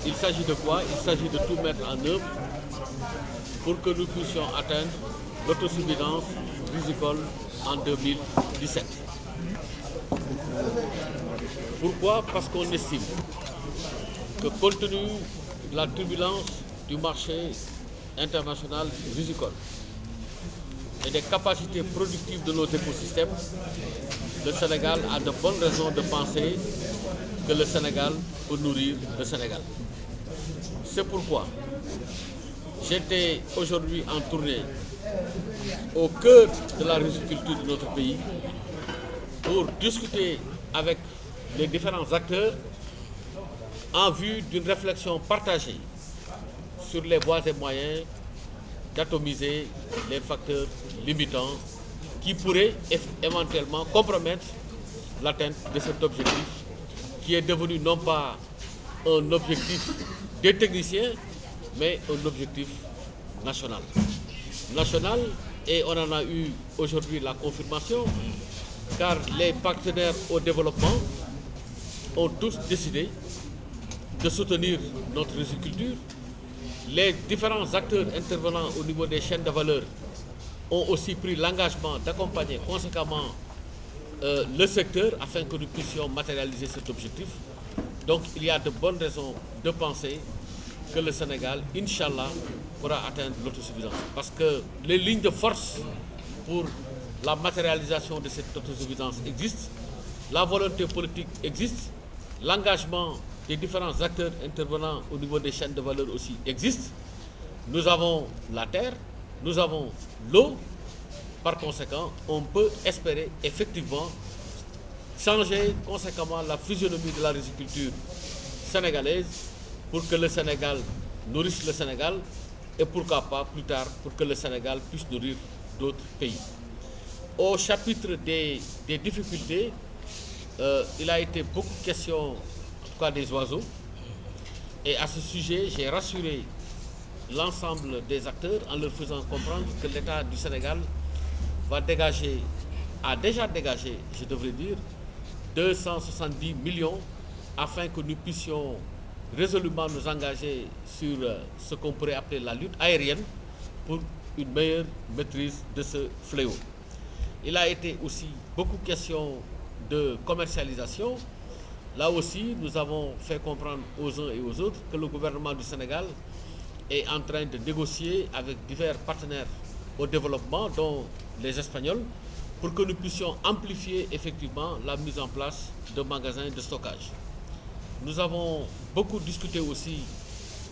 il s'agit de quoi? Il s'agit de tout mettre en œuvre pour que nous puissions atteindre l'autosuffisance rizicole en 2017. Pourquoi? Parce qu'on estime que compte tenu de la turbulence du marché international rizicole et des capacités productives de nos écosystèmes, le Sénégal a de bonnes raisons de penser que le Sénégal peut nourrir le Sénégal. C'est pourquoi j'étais aujourd'hui en tournée au cœur de la riziculture de notre pays pour discuter avec les différents acteurs en vue d'une réflexion partagée sur les voies et moyens d'atomiser les facteurs limitants qui pourraient éventuellement compromettre l'atteinte de cet objectif qui est devenu non pas un objectif des techniciens, mais un objectif national. National, et on en a eu aujourd'hui la confirmation, car les partenaires au développement ont tous décidé de soutenir notre riziculture. Les différents acteurs intervenant au niveau des chaînes de valeur ont aussi pris l'engagement d'accompagner conséquemment le secteur afin que nous puissions matérialiser cet objectif. Donc il y a de bonnes raisons de penser que le Sénégal, Inch'Allah, pourra atteindre l'autosuffisance. Parce que les lignes de force pour la matérialisation de cette autosuffisance existent, la volonté politique existe, l'engagement des différents acteurs intervenant au niveau des chaînes de valeur aussi existe. Nous avons la terre, nous avons l'eau. Par conséquent, on peut espérer effectivement changer conséquemment la physionomie de la riziculture sénégalaise pour que le Sénégal nourrisse le Sénégal et pourquoi pas plus tard pour que le Sénégal puisse nourrir d'autres pays. Au chapitre des difficultés, il a été beaucoup question, en tout cas des oiseaux, et à ce sujet, j'ai rassuré l'ensemble des acteurs en leur faisant comprendre que l'État du Sénégal va dégager, a déjà dégagé, je devrais dire, 270 millions afin que nous puissions résolument nous engager sur ce qu'on pourrait appeler la lutte aérienne pour une meilleure maîtrise de ce fléau. Il a été aussi beaucoup question de commercialisation. Là aussi, nous avons fait comprendre aux uns et aux autres que le gouvernement du Sénégal est en train de négocier avec divers partenaires au développement, dont les Espagnols, pour que nous puissions amplifier effectivement la mise en place de magasins de stockage. Nous avons beaucoup discuté aussi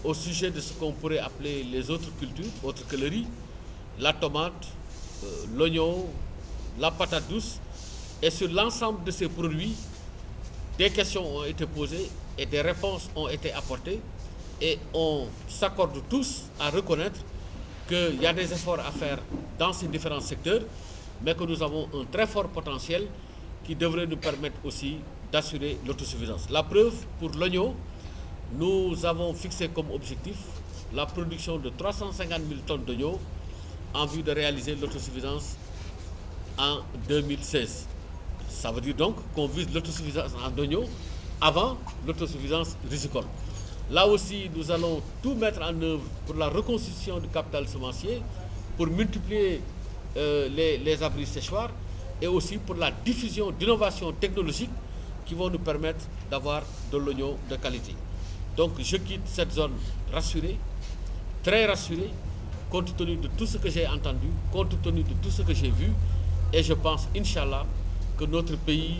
au sujet de ce qu'on pourrait appeler les autres cultures, autres que le riz, la tomate, l'oignon, la patate douce. Et sur l'ensemble de ces produits, des questions ont été posées et des réponses ont été apportées. Et on s'accorde tous à reconnaître qu'il y a des efforts à faire dans ces différents secteurs, mais que nous avons un très fort potentiel qui devrait nous permettre aussi d'assurer l'autosuffisance. La preuve, pour l'oignon, nous avons fixé comme objectif la production de 350 000 tonnes d'oignons en vue de réaliser l'autosuffisance en 2016. Ça veut dire donc qu'on vise l'autosuffisance en oignons avant l'autosuffisance rizicole. Là aussi, nous allons tout mettre en œuvre pour la reconstitution du capital semencier, pour multiplier les abris séchoirs et aussi pour la diffusion d'innovations technologiques qui vont nous permettre d'avoir de l'oignon de qualité. Donc je quitte cette zone rassurée, très rassurée, compte tenu de tout ce que j'ai entendu, compte tenu de tout ce que j'ai vu, et je pense, Inch'Allah, que notre pays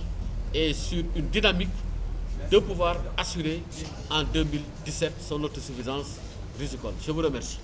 est sur une dynamique de pouvoir assurer en 2017 son autosuffisance rizicole. Je vous remercie.